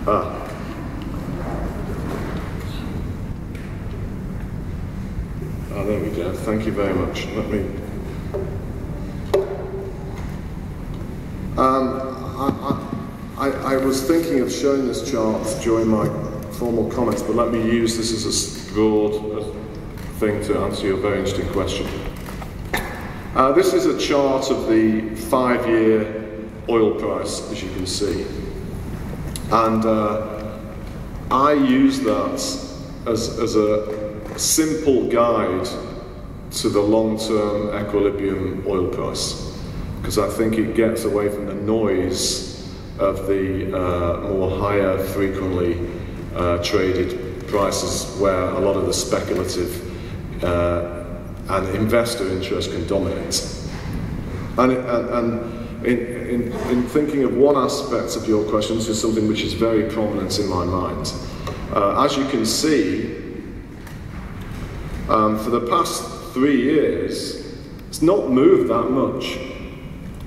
There we go. Thank you very much. Let me. I was thinking of showing this chart during my formal comments, but let me use this as a broad thing to answer your very interesting question. This is a chart of the 5-year oil price, as you can see. And I use that as a simple guide to the long-term equilibrium oil price, because I think it gets away from the noise of the more higher, frequently traded prices, where a lot of the speculative and investor interest can dominate. And in thinking of one aspect of your question, this is something which is very prominent in my mind. As you can see, for the past 3 years, it's not moved that much.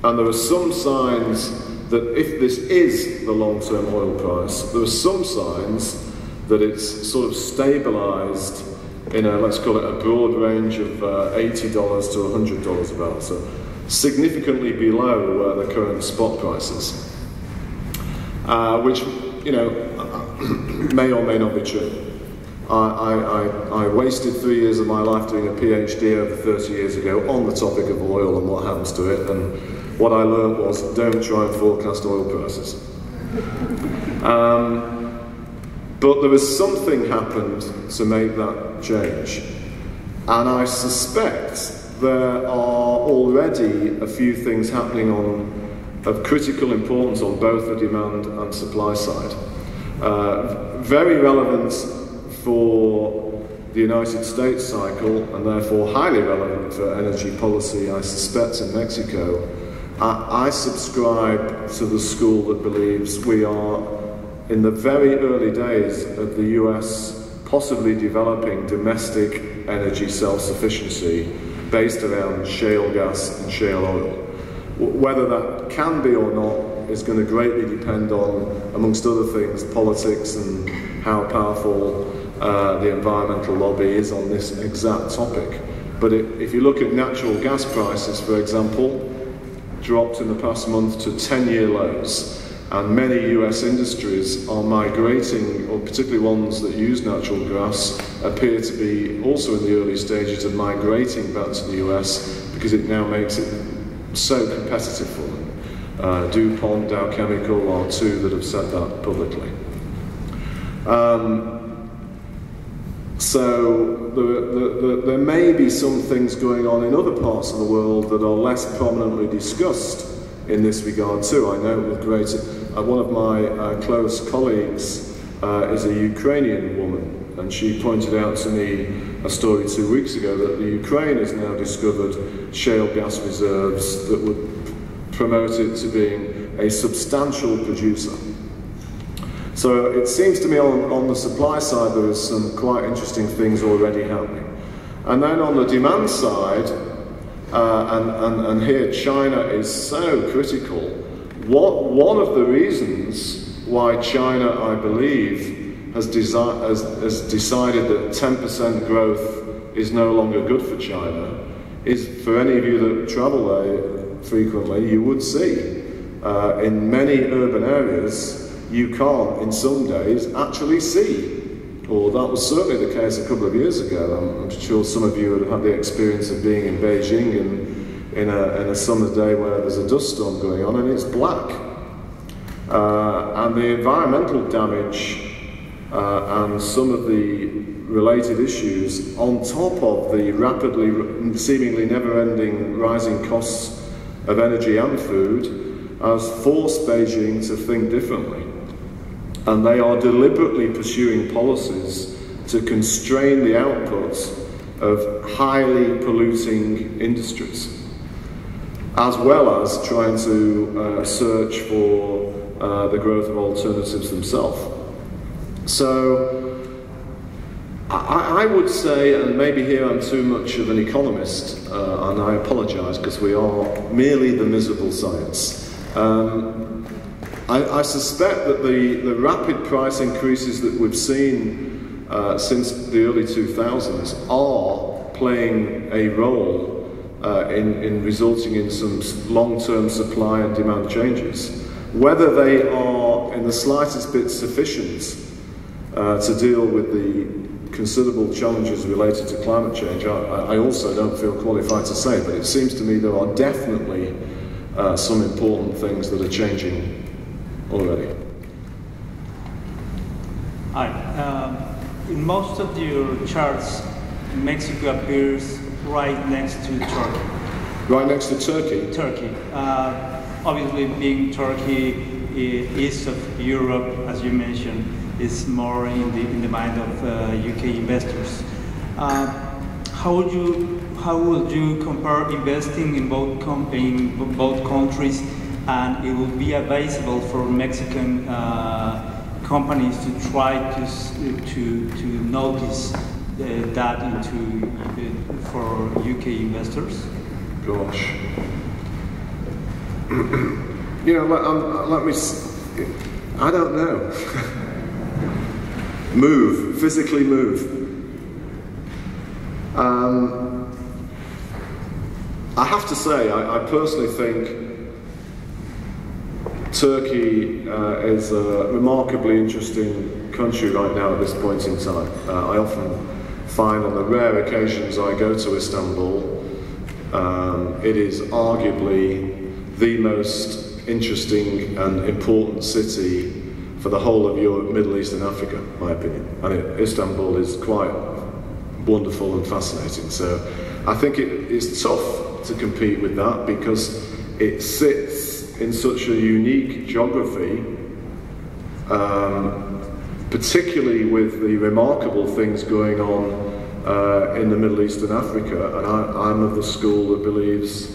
And there are some signs that if this is the long-term oil price, there are some signs that it's sort of stabilized in a, let's call it a broad range of $80 to $100 a barrel, so significantly below the current spot prices, which, you know, may or may not be true. I wasted 3 years of my life doing a PhD over 30 years ago on the topic of oil and what happens to it, and what I learned was, don't try and forecast oil prices. But there was something happened to make that change. And I suspect there are already a few things happening of critical importance on both the demand and supply side. Very relevant for the United States cycle, and therefore highly relevant for energy policy, I suspect, in Mexico. I subscribe to the school that believes we are in the very early days of the US possibly developing domestic energy self-sufficiency based around shale gas and shale oil. Whether that can be or not is going to greatly depend on, amongst other things, politics and how powerful the environmental lobby is on this exact topic. But if you look at natural gas prices, for example, dropped in the past month to 10-year lows, and many US industries are migrating, or particularly ones that use natural gas, appear to be also in the early stages of migrating back to the US because it now makes it so competitive for them. DuPont, Dow Chemical are two that have said that publicly. So there may be some things going on in other parts of the world that are less prominently discussed in this regard too. I know with great, one of my close colleagues is a Ukrainian woman, and she pointed out to me a story 2 weeks ago that the Ukraine has now discovered shale gas reserves that would promote it to being a substantial producer. So it seems to me on the supply side there is some quite interesting things already happening. And then on the demand side, and here China is so critical. One of the reasons why China, I believe, has decided that 10% growth is no longer good for China is, for any of you that travel there frequently, you would see in many urban areas you can't, in some days, actually see. Or that was certainly the case a couple of years ago. I'm sure some of you have had the experience of being in Beijing in a summer day where there's a dust storm going on and it's black. And the environmental damage and some of the related issues, on top of the rapidly, seemingly never-ending rising costs of energy and food, has forced Beijing to think differently. And they are deliberately pursuing policies to constrain the output of highly polluting industries, as well as trying to search for the growth of alternatives themselves. So I would say, and maybe here I'm too much of an economist, and I apologise because we are merely the miserable science. I suspect that the rapid price increases that we've seen since the early 2000s are playing a role in resulting in some long-term supply and demand changes. Whether they are in the slightest bit sufficient to deal with the considerable challenges related to climate change, I also don't feel qualified to say, but it seems to me there are definitely some important things that are changing already. Hi. In most of your charts, Mexico appears right next to Turkey. Right next to Turkey? Turkey. Obviously, being Turkey east of Europe, as you mentioned, is more in the mind of UK investors. How would you compare investing in both countries, and it will be advisable for Mexican companies to try to notice that for UK investors? Gosh. You know, let me. I don't know. Move, physically move. I have to say, I personally think Turkey is a remarkably interesting country right now at this point in time. I often find on the rare occasions I go to Istanbul, it is arguably the most interesting and important city for the whole of Europe, Middle East and Africa, in my opinion. And Istanbul is quite wonderful and fascinating. So I think it is tough to compete with that because it sits in such a unique geography, particularly with the remarkable things going on in the Middle East and Africa. And I'm of the school that believes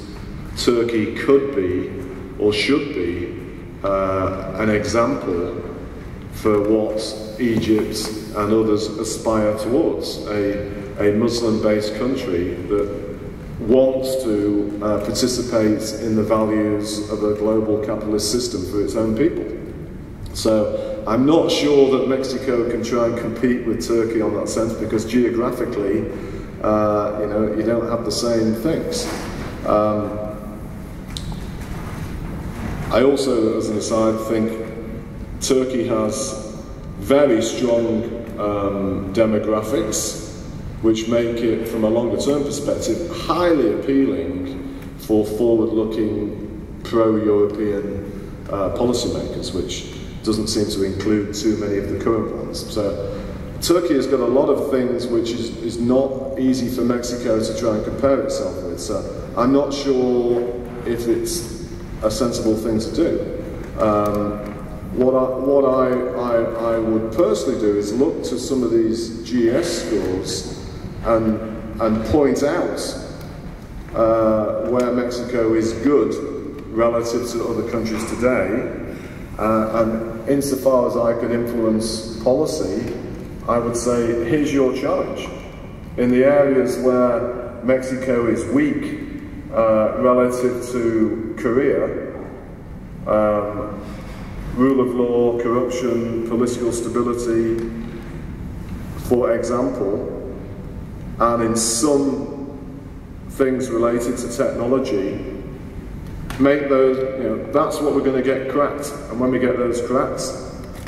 Turkey could be, or should be, an example for what Egypt and others aspire towards, a Muslim-based country that wants to participate in the values of a global capitalist system for its own people. So I'm not sure that Mexico can try and compete with Turkey on that sense, because geographically, you know, you don't have the same things. I also, as an aside, think Turkey has very strong demographics, which make it, from a longer-term perspective, highly appealing for forward-looking, pro-European policymakers, which doesn't seem to include too many of the current ones. So Turkey has got a lot of things which is not easy for Mexico to try and compare itself with. So I'm not sure if it's a sensible thing to do. What I would personally do is look to some of these GS scores and point out where Mexico is good relative to other countries today, and insofar as I could influence policy, I would say, here's your challenge. In the areas where Mexico is weak relative to Korea, rule of law, corruption, political stability, for example, and in some things related to technology, make those, you know, that's what we're going to get cracked. And when we get those cracked,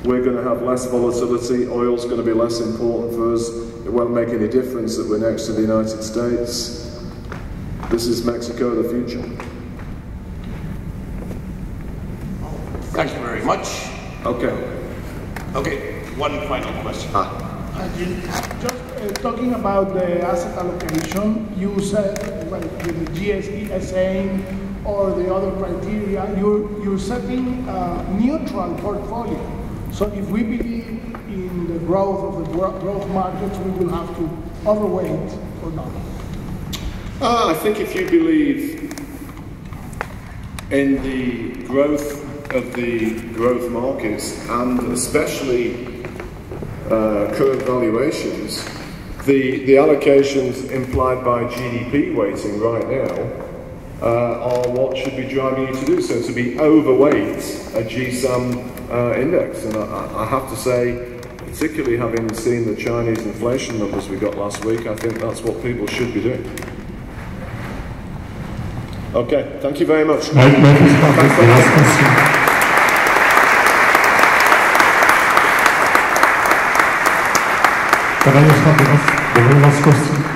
we're going to have less volatility, oil's going to be less important for us, it won't make any difference that we're next to the United States. This is Mexico of the future. Thank you very much. Okay. Okay, one final question. Just talking about the asset allocation, you said, well, with the GSA or the other criteria, you're setting a neutral portfolio. So if we believe in the growth of the growth markets, we will have to overweight or not? I think if you believe in the growth of the growth markets, and especially current valuations, the allocations implied by GDP weighting right now are what should be driving you to do so, to be overweight a GSAM index. And I have to say, particularly having seen the Chinese inflation numbers we got last week, I think that's what people should be doing. Okay, thank you very much. Thanks very much. Can I just have the last question?